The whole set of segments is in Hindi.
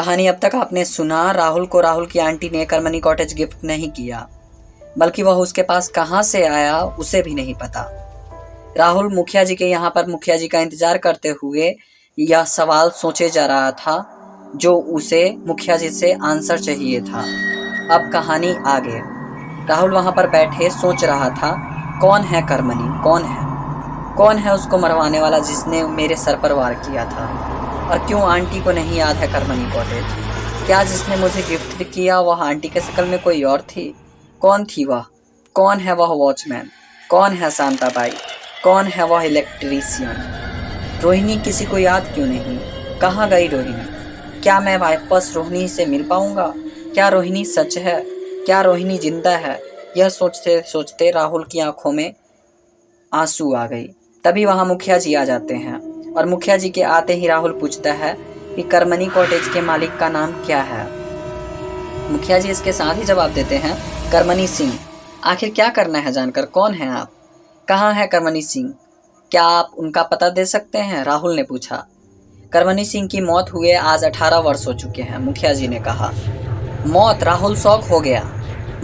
कहानी अब तक आपने सुना। राहुल को राहुल की आंटी ने करमनी कॉटेज गिफ्ट नहीं किया, बल्कि वह उसके पास कहाँ से आया उसे भी नहीं पता। राहुल मुखिया जी के यहाँ पर मुखिया जी का इंतजार करते हुए यह सवाल सोचे जा रहा था जो उसे मुखिया जी से आंसर चाहिए था। अब कहानी आगे। राहुल वहाँ पर बैठे सोच रहा था, कौन है करमनी, कौन है उसको मरवाने वाला जिसने मेरे सर पर वार किया था। और क्यों आंटी को नहीं याद है करमनी कॉटेज? क्या जिसने मुझे गिफ्ट किया वह आंटी के शक्ल में कोई और थी? कौन थी वह? कौन है वह वॉचमैन? कौन है शांताबाई? कौन है वह इलेक्ट्रीशियन? रोहिणी किसी को याद क्यों नहीं? कहाँ गई रोहिणी? क्या मैं वापस रोहिणी से मिल पाऊंगा? क्या रोहिणी सच है? क्या रोहिणी जिंदा है? यह सोचते सोचते राहुल की आंखों में आंसू आ गई। तभी वहाँ मुखिया जी आ जाते हैं और मुखिया जी के आते ही राहुल पूछता है कि करमनी कॉटेज के मालिक का नाम क्या है। मुखिया जी इसके साथ ही जवाब देते हैं, करमनी सिंह। आखिर क्या करना है जानकर? कौन है आप? कहाँ है करमनी सिंह? क्या आप उनका पता दे सकते हैं? राहुल ने पूछा। करमनी सिंह की मौत हुए आज 18 वर्ष हो चुके हैं, मुखिया जी ने कहा। मौत? राहुल शौक हो गया।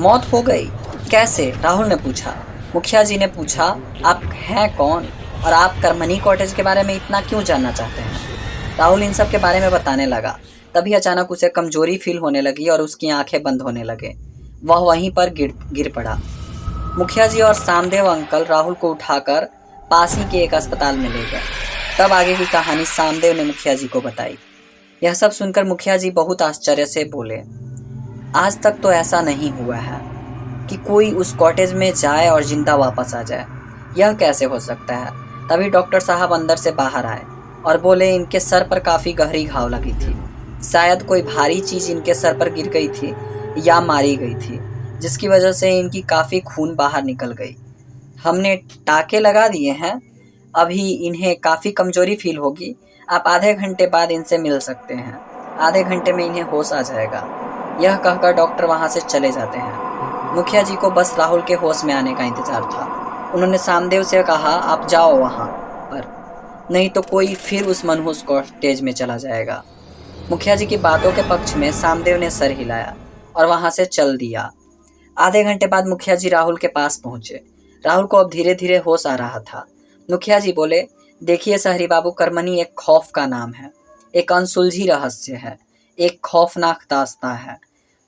मौत हो गई? कैसे? राहुल ने पूछा। मुखिया जी ने पूछा, आप हैं कौन और आप करमनी कॉटेज के बारे में इतना क्यों जानना चाहते हैं? राहुल इन सब के बारे में बताने लगा। तभी अचानक उसे कमजोरी फील होने लगी और उसकी आंखें बंद होने लगे। वह वहीं पर गिर पड़ा। मुखिया जी और सामदेव अंकल राहुल को उठाकर पास ही के एक अस्पताल में ले गए। तब आगे की कहानी सामदेव ने मुखिया जी को बताई। यह सब सुनकर मुखिया जी बहुत आश्चर्य से बोले, आज तक तो ऐसा नहीं हुआ है कि कोई उस कॉटेज में जाए और जिंदा वापस आ जाए। यह कैसे हो सकता है? तभी डॉक्टर साहब अंदर से बाहर आए और बोले, इनके सर पर काफ़ी गहरी घाव लगी थी। शायद कोई भारी चीज़ इनके सर पर गिर गई थी या मारी गई थी, जिसकी वजह से इनकी काफ़ी खून बाहर निकल गई। हमने टाँके लगा दिए हैं। अभी इन्हें काफ़ी कमजोरी फील होगी। आप आधे घंटे बाद इनसे मिल सकते हैं। आधे घंटे में इन्हें होश आ जाएगा। यह कहकर डॉक्टर वहाँ से चले जाते हैं। मुखिया जी को बस राहुल के होश में आने का इंतजार था। उन्होंने सामदेव से कहा, आप जाओ वहाँ पर, नहीं तो कोई फिर उस मनहूस कॉटेज में चला जाएगा। मुखिया जी की बातों के पक्ष में सामदेव ने सर हिलाया और वहाँ से चल दिया। आधे घंटे बाद मुखिया जी राहुल के पास पहुँचे। राहुल को अब धीरे धीरे होश आ रहा था। मुखिया जी बोले, देखिए शहरी बाबू, करमनी एक खौफ का नाम है, एक अनसुलझी रहस्य है, एक खौफनाक दास्तां है,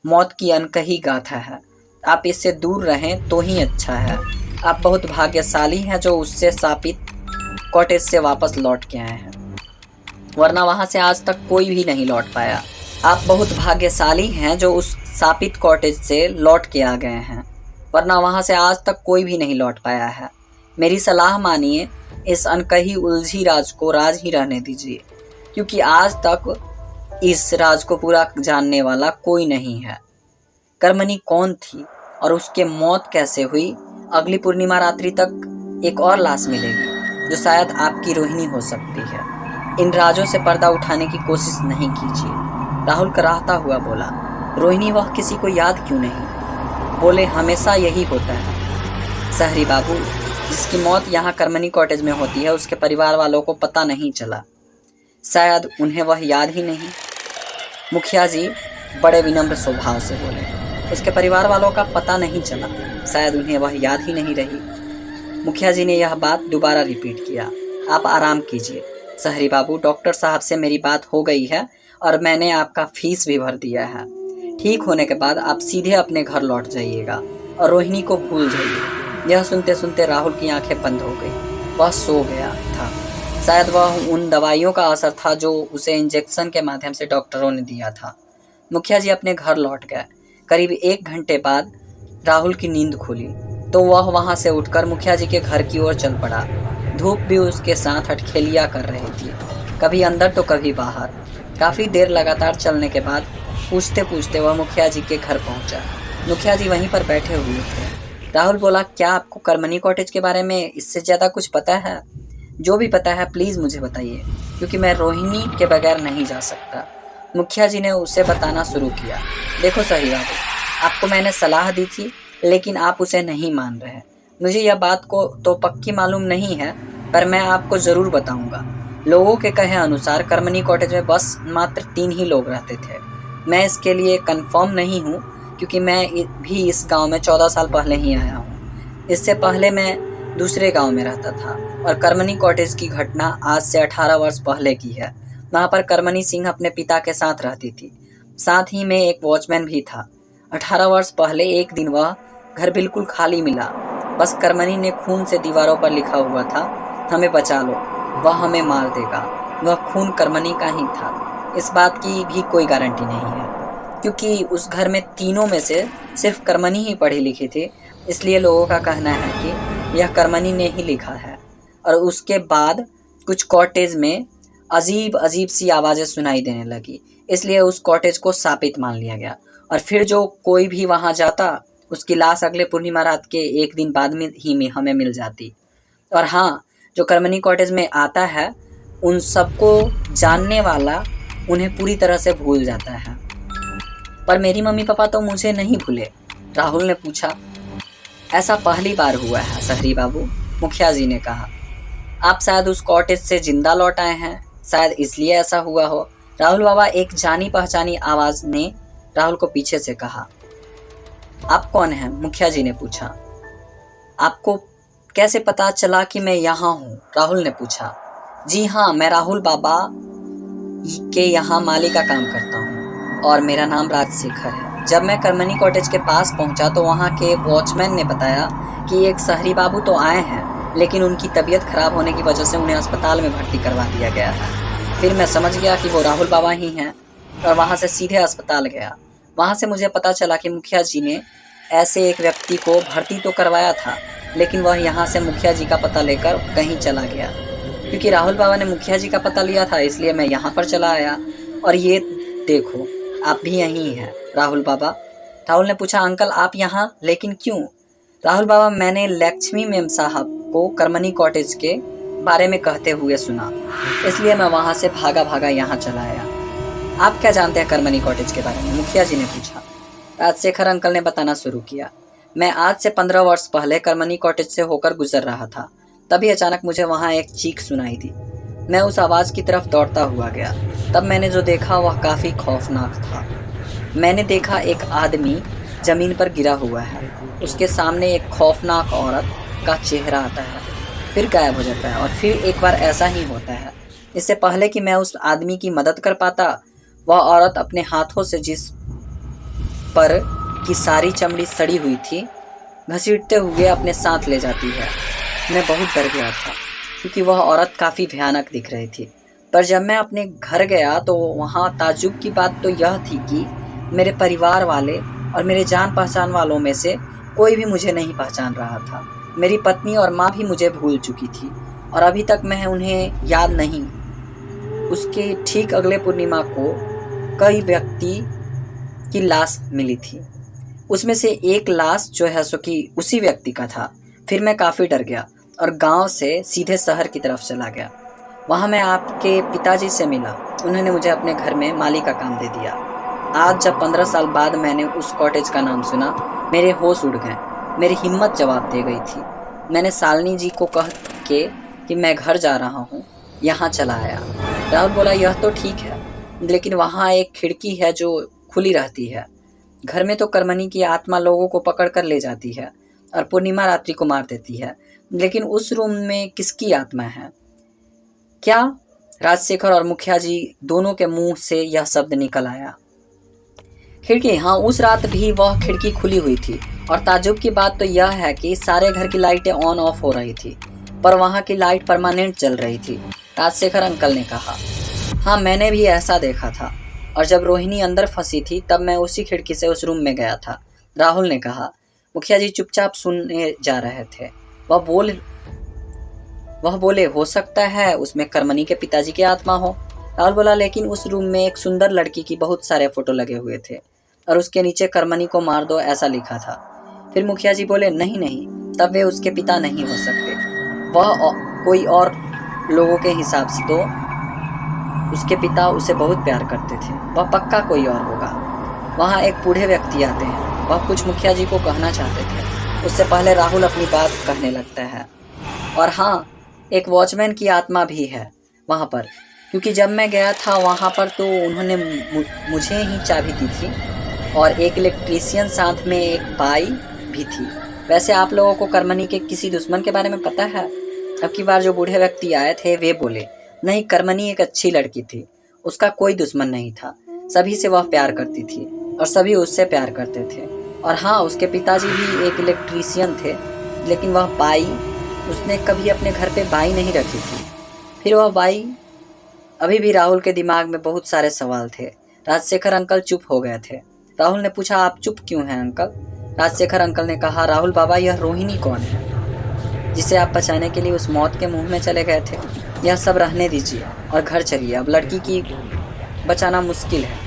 मौत की अनकही गाथा है। आप इससे दूर रहें तो ही अच्छा है। आप बहुत भाग्यशाली हैं जो उससे शापित कॉटेज से वापस लौट के आए हैं, वरना वहाँ से आज तक कोई भी नहीं लौट पाया। आप बहुत भाग्यशाली हैं जो उस शापित कॉटेज से लौट के आ गए हैं, वरना वहाँ से आज तक कोई भी नहीं लौट पाया है। मेरी सलाह मानिए, इस अनकही उलझी राज को राज ही रहने दीजिए, क्योंकि आज तक इस राज को पूरा जानने वाला कोई नहीं है। करमनी कौन थी और उसके मौत कैसे हुई? अगली पूर्णिमा रात्रि तक एक और लाश मिलेगी जो शायद आपकी रोहिणी हो सकती है। इन राजों से पर्दा उठाने की कोशिश नहीं कीजिए। राहुल कराहता हुआ बोला, रोहिणी वह किसी को याद क्यों नहीं? बोले, हमेशा यही होता है शहरी बाबू। जिसकी मौत यहाँ करमनी कॉटेज में होती है उसके परिवार वालों को पता नहीं चला, शायद उन्हें वह याद ही नहीं। मुखिया जी बड़े विनम्र स्वभाव से बोले, उसके परिवार वालों का पता नहीं चला, शायद उन्हें वह याद ही नहीं रही। मुखिया जी ने यह बात दोबारा रिपीट किया। आप आराम कीजिए शहरी बाबू, डॉक्टर साहब से मेरी बात हो गई है और मैंने आपका फीस भी भर दिया है। ठीक होने के बाद आप सीधे अपने घर लौट जाइएगा और रोहिणी को भूल जाइए। यह सुनते सुनते राहुल की आंखें बंद हो गई। वह सो गया था। शायद वह उन दवाइयों का असर था जो उसे इंजेक्शन के माध्यम से डॉक्टरों ने दिया था। मुखिया जी अपने घर लौट गए। करीब 1 घंटे बाद राहुल की नींद खुली तो वह वहां से उठकर मुखिया जी के घर की ओर चल पड़ा। धूप भी उसके साथ हटखेलियाँ कर रही थी, कभी अंदर तो कभी बाहर। काफ़ी देर लगातार चलने के बाद पूछते पूछते वह मुखिया जी के घर पहुंचा। मुखिया जी वहीं पर बैठे हुए थे। राहुल बोला, क्या आपको करमनी कॉटेज के बारे में इससे ज़्यादा कुछ पता है? जो भी पता है प्लीज़ मुझे बताइए, क्योंकि मैं रोहिणी के बगैर नहीं जा सकता। मुखिया जी ने उसे बताना शुरू किया। देखो शहरी बाबू, आपको मैंने सलाह दी थी लेकिन आप उसे नहीं मान रहे। मुझे यह बात को तो पक्की मालूम नहीं है, पर मैं आपको ज़रूर बताऊंगा। लोगों के कहे अनुसार कर्मनी कॉटेज में बस मात्र 3 ही लोग रहते थे। मैं इसके लिए कंफर्म नहीं हूँ क्योंकि मैं भी इस गांव में 14 साल पहले ही आया हूँ। इससे पहले मैं दूसरे गांव में रहता था और कर्मनी कॉटेज की घटना आज से 18 वर्ष पहले की है। वहाँ पर कर्मनी सिंह अपने पिता के साथ रहती थी। साथ ही में एक वॉचमैन भी था। 18 वर्ष पहले एक दिन वह घर बिल्कुल खाली मिला। बस कर्मनी ने खून से दीवारों पर लिखा हुआ था, हमें बचा लो, वह हमें मार देगा। वह खून कर्मनी का ही था। इस बात की भी कोई गारंटी नहीं है क्योंकि उस घर में तीनों में से सिर्फ कर्मनी ही पढ़ी लिखी थी। इसलिए लोगों का कहना है कि यह कर्मनी ने ही लिखा है। और उसके बाद कुछ कॉटेज में अजीब अजीब सी आवाज़ें सुनाई देने लगी, इसलिए उस कॉटेज को शापित मान लिया गया। और फिर जो कोई भी वहाँ जाता उसकी लाश अगले पूर्णिमा रात के एक दिन बाद में ही हमें मिल जाती। और हाँ, जो कर्मनी कॉटेज में आता है उन सबको जानने वाला उन्हें पूरी तरह से भूल जाता है। पर मेरी मम्मी पापा तो मुझे नहीं भूले, राहुल ने पूछा। ऐसा पहली बार हुआ है शहरी बाबू, मुखिया जी ने कहा। आप शायद उस कॉटेज से जिंदा लौट आए हैं, शायद इसलिए ऐसा हुआ हो। राहुल बाबा, एक जानी पहचानी आवाज़ ने राहुल को पीछे से कहा। आप कौन हैं? मुखिया जी ने पूछा। आपको कैसे पता चला कि मैं यहाँ हूँ? राहुल ने पूछा। जी हाँ, मैं राहुल बाबा के यहाँ माली का काम करता हूँ और मेरा नाम राजशेखर है। जब मैं कर्मनी कॉटेज के पास पहुँचा तो वहाँ के वॉचमैन ने बताया कि एक शहरी बाबू तो आए हैं, लेकिन उनकी तबीयत खराब होने की वजह से उन्हें अस्पताल में भर्ती करवा दिया गया है। फिर मैं समझ गया कि वो राहुल बाबा ही हैं और वहाँ से सीधे अस्पताल गया। वहाँ से मुझे पता चला कि मुखिया जी ने ऐसे एक व्यक्ति को भर्ती तो करवाया था, लेकिन वह यहाँ से मुखिया जी का पता लेकर कहीं चला गया। क्योंकि राहुल बाबा ने मुखिया जी का पता लिया था, इसलिए मैं यहाँ पर चला आया। और ये देखो, आप भी यहीं हैं राहुल बाबा। राहुल ने पूछा। अंकल, आप यहाँ, लेकिन क्यों? राहुल बाबा, मैंने लक्ष्मी मेम साहब को कर्मनी कॉटेज के बारे में कहते हुए सुना, इसलिए मैं वहाँ से भागा भागा यहाँ चला आया। आप क्या जानते हैं कर्मनी कॉटेज के बारे में? मुखिया जी ने पूछा। राजशेखर अंकल ने बताना शुरू किया। मैं आज से 15 वर्ष पहले कर्मनी कॉटेज से होकर गुजर रहा था। तभी अचानक मुझे वहाँ एक चीख सुनाई दी। मैं उस आवाज़ की तरफ दौड़ता हुआ गया। तब मैंने जो देखा वह काफ़ी खौफनाक था। मैंने देखा एक आदमी ज़मीन पर गिरा हुआ है। उसके सामने एक खौफनाक औरत का चेहरा आता है, फिर गायब हो जाता है और फिर एक बार ऐसा ही होता है। इससे पहले कि मैं उस आदमी की मदद कर पाता, वह औरत अपने हाथों से जिस पर की सारी चमड़ी सड़ी हुई थी घसीटते हुए अपने साथ ले जाती है। मैं बहुत डर गया था क्योंकि वह औरत काफ़ी भयानक दिख रही थी। पर जब मैं अपने घर गया तो वहाँ ताज्जुब की बात तो यह थी कि मेरे परिवार वाले और मेरे जान पहचान वालों में से कोई भी मुझे नहीं पहचान रहा था। मेरी पत्नी और माँ भी मुझे भूल चुकी थी और अभी तक मैं उन्हें याद नहीं। उसके ठीक अगले पूर्णिमा को कई व्यक्ति की लाश मिली थी। उसमें से एक लाश जो है सो कि उसी व्यक्ति का था। फिर मैं काफ़ी डर गया और गांव से सीधे शहर की तरफ चला गया। वहाँ मैं आपके पिताजी से मिला। उन्होंने मुझे अपने घर में माली का काम दे दिया। आज जब 15 साल बाद मैंने उस कॉटेज का नाम सुना, मेरे होश उड़ गए। मेरी हिम्मत जवाब दे गई थी। मैंने शालिनी जी को कह के कि मैं घर जा रहा हूँ, यहाँ चला आया। राहुल बोला, यह तो ठीक है, लेकिन वहाँ एक खिड़की है जो खुली रहती है। घर में तो कर्मनी की आत्मा लोगों को पकड़ कर ले जाती है और पूर्णिमा रात्रि को मार देती है, लेकिन उस रूम में किसकी आत्मा है? क्या? राजशेखर और मुखिया जी दोनों के मुंह से यह शब्द निकल आया। खिड़की? हाँ, उस रात भी वह खिड़की खुली हुई थी और ताज्जुब की बात तो यह है कि सारे घर की लाइटें ऑन ऑफ हो रही थी, पर वहाँ की लाइट परमानेंट चल रही थी। राजशेखर अंकल ने कहा। हाँ, मैंने भी ऐसा देखा था और जब रोहिणी अंदर फंसी थी तब मैं उसी खिड़की से उस रूम में गया था, राहुल ने कहा। मुखिया जी चुपचाप सुनने जा रहे थे। वह बोले, हो सकता है उसमें कर्मनी के पिताजी की आत्मा हो। राहुल बोला, लेकिन उस रूम में एक सुंदर लड़की की बहुत सारे फोटो लगे हुए थे और उसके नीचे कर्मनी को मार दो ऐसा लिखा था। फिर मुखिया जी बोले, नहीं नहीं, तब वे उसके पिता नहीं हो सकते। वह कोई और लोगों के हिसाब से तो उसके पिता उसे बहुत प्यार करते थे। वह पक्का कोई और होगा। वहाँ एक बूढ़े व्यक्ति आते हैं, वह कुछ मुखिया जी को कहना चाहते थे। उससे पहले राहुल अपनी बात कहने लगता है। और हाँ, एक वॉचमैन की आत्मा भी है। वहाँ पर, क्योंकि जब मैं गया था वहाँ पर तो उन्होंने मुझे ही चाबी दी थी और एक इलेक्ट्रीशियन साथ में एक बाई भी थी। वैसे आप लोगों को कर्मनी के किसी दुश्मन के बारे में पता है? अब की बार जो बूढ़े व्यक्ति आए थे वे बोले, नहीं, कर्मनी एक अच्छी लड़की थी, उसका कोई दुश्मन नहीं था, सभी से वह प्यार करती थी और सभी उससे प्यार करते थे। और हाँ, उसके पिताजी भी एक इलेक्ट्रीशियन थे, लेकिन वह बाई, उसने कभी अपने घर पे बाई नहीं रखी थी। फिर वह बाई, अभी भी राहुल के दिमाग में बहुत सारे सवाल थे। राजशेखर अंकल चुप हो गए थे। राहुल ने पूछा, आप चुप क्यों हैं अंकल? राजशेखर अंकल ने कहा, राहुल बाबा, यह रोहिणी कौन है जिसे आप बचाने के लिए उस मौत के मुंह में चले गए थे? यह सब रहने दीजिए और घर चलिए, अब लड़की की बचाना मुश्किल है।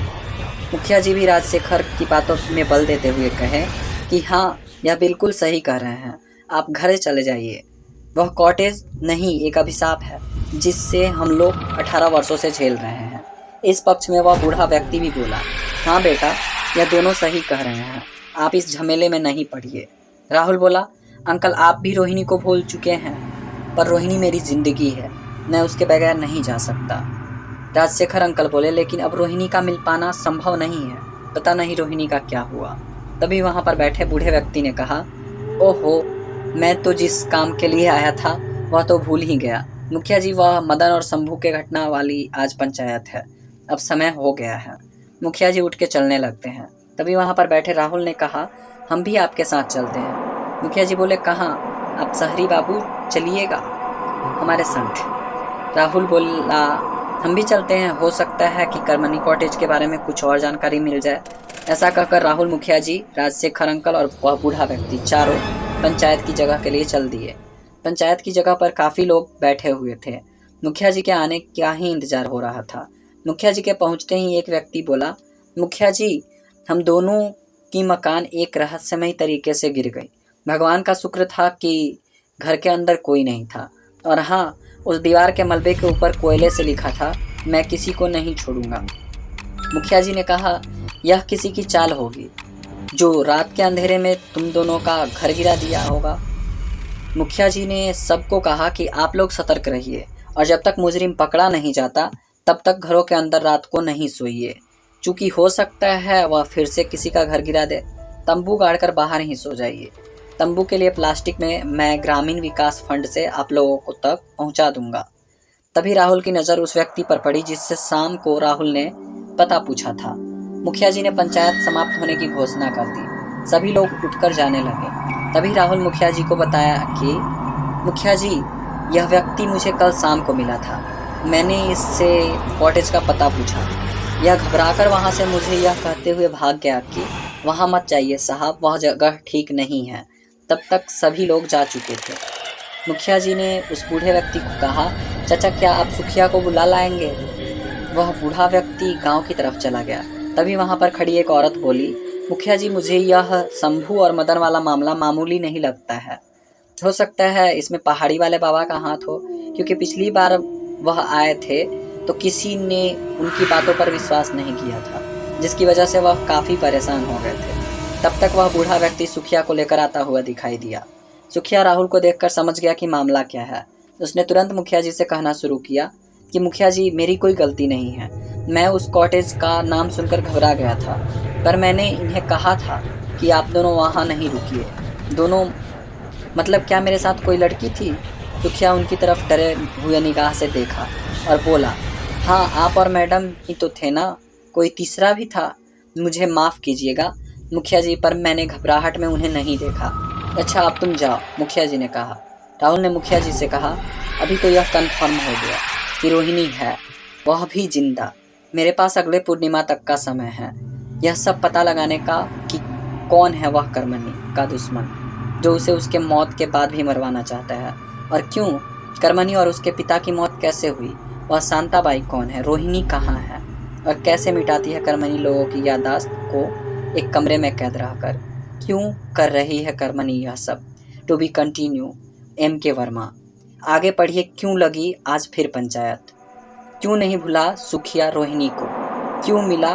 मुखिया जी भी राजशेखर की बातों में बल देते हुए कहे कि हाँ, यह बिल्कुल सही कह रहे हैं, आप घर चले जाइए। वह कॉटेज नहीं, एक अभिशाप है जिससे हम लोग 18 वर्षों से झेल रहे हैं। इस पक्ष में वह बूढ़ा व्यक्ति भी बोला, हाँ बेटा, यह दोनों सही कह रहे हैं, आप इस झमेले में नहीं पड़िए। राहुल बोला, अंकल, आप भी रोहिणी को भूल चुके हैं, पर रोहिणी मेरी जिंदगी है, मैं उसके बगैर नहीं जा सकता। राजशेखर अंकल बोले, लेकिन अब रोहिणी का मिल पाना संभव नहीं है, पता नहीं रोहिणी का क्या हुआ। तभी वहाँ पर बैठे बूढ़े व्यक्ति ने कहा, ओहो, मैं तो जिस काम के लिए आया था वह तो भूल ही गया। मुखिया जी, वह मदन और शंभू के घटना वाली आज पंचायत है, अब समय हो गया है। मुखिया जी उठ के चलने लगते हैं। तभी वहाँ पर बैठे राहुल ने कहा, हम भी आपके साथ चलते हैं। मुखिया जी बोले, कहाँ? आप शहरी बाबू चलिएगा हमारे साथ। राहुल बोला, हम भी चलते हैं, हो सकता है कि कर्मनी कॉटेज के बारे में कुछ और जानकारी मिल जाए। ऐसा कहकर राहुल, मुखिया जी, राजशेखर अंकल और वह बूढ़ा व्यक्ति चारों पंचायत की जगह के लिए चल दिए। पंचायत की जगह पर काफ़ी लोग बैठे हुए थे। मुखिया जी के आने का ही इंतजार हो रहा था। मुखिया जी के पहुंचते ही एक व्यक्ति बोला, मुखिया जी, हम दोनों की मकान एक रहस्यमय तरीके से गिर गई। भगवान का शुक्र था कि घर के अंदर कोई नहीं था, और हाँ, उस दीवार के मलबे के ऊपर कोयले से लिखा था, मैं किसी को नहीं छोड़ूंगा। मुखिया जी ने कहा, यह किसी की चाल होगी जो रात के अंधेरे में तुम दोनों का घर गिरा दिया होगा। मुखिया जी ने सबको कहा कि आप लोग सतर्क रहिए और जब तक मुजरिम पकड़ा नहीं जाता तब तक घरों के अंदर रात को नहीं सोइए, चूँकि हो सकता है वह फिर से किसी का घर गिरा दे। तंबू गाड़कर बाहर ही सो जाइए। तंबू के लिए प्लास्टिक में मैं ग्रामीण विकास फंड से आप लोगों को तक पहुंचा दूंगा। तभी राहुल की नज़र उस व्यक्ति पर पड़ी जिससे शाम को राहुल ने पता पूछा था। मुखिया जी ने पंचायत समाप्त होने की घोषणा कर दी। सभी लोग उठकर जाने लगे। तभी राहुल मुखिया जी को बताया कि मुखिया जी, यह व्यक्ति मुझे कल शाम को मिला था, मैंने इससे कॉटेज का पता पूछा। यह घबराकर वहाँ से मुझे यह कहते हुए भाग गया कि वहाँ मत जाइए साहब, वह जगह ठीक नहीं है। तब तक सभी लोग जा चुके थे। मुखिया जी ने उस बूढ़े व्यक्ति को कहा, चाचा, क्या आप सुखिया को बुला लाएंगे? वह बूढ़ा व्यक्ति गांव की तरफ चला गया। तभी वहां पर खड़ी एक औरत बोली, मुखिया जी, मुझे यह शंभू और मदन वाला मामला मामूली नहीं लगता है। हो सकता है इसमें पहाड़ी वाले बाबा का हाथ हो, क्योंकि पिछली बार वह आए थे तो किसी ने उनकी बातों पर विश्वास नहीं किया था, जिसकी वजह से वह काफ़ी परेशान हो गए थे। तब तक वह बूढ़ा व्यक्ति सुखिया को लेकर आता हुआ दिखाई दिया। सुखिया राहुल को देखकर समझ गया कि मामला क्या है। उसने तुरंत मुखिया जी से कहना शुरू किया कि मुखिया जी, मेरी कोई गलती नहीं है, मैं उस कॉटेज का नाम सुनकर घबरा गया था, पर मैंने इन्हें कहा था कि आप दोनों वहाँ नहीं रुकिए। दोनों मतलब क्या मेरे साथ कोई लड़की थी? सुखिया उनकी तरफ डरे हुए निगाह से देखा और बोला, हाँ, आप और मैडम ही तो थे ना, कोई तीसरा भी था। मुझे माफ़ कीजिएगा मुखिया जी, पर मैंने घबराहट में उन्हें नहीं देखा। अच्छा, अब तुम जाओ, मुखिया जी ने कहा। राहुल ने मुखिया जी से कहा, अभी तो यह कन्फर्म हो गया कि रोहिणी है, वह भी जिंदा। मेरे पास अगले पूर्णिमा तक का समय है यह सब पता लगाने का कि कौन है वह कर्मनी का दुश्मन जो उसे उसके मौत के बाद भी मरवाना चाहता है, और क्यों कर्मनी और उसके पिता की मौत कैसे हुई, वह शांताबाई कौन है, रोहिणी कहाँ है, और कैसे मिटाती है कर्मनी लोगों की याददाश्त को एक कमरे में कैद रहकर। क्यों कर रही है कर्मनी यह सब? To be continue. M.K. Varma. आगे पढ़िए, क्यों लगी आज फिर पंचायत? क्यों नहीं भुला सुखिया रोहिणी को? क्यों मिला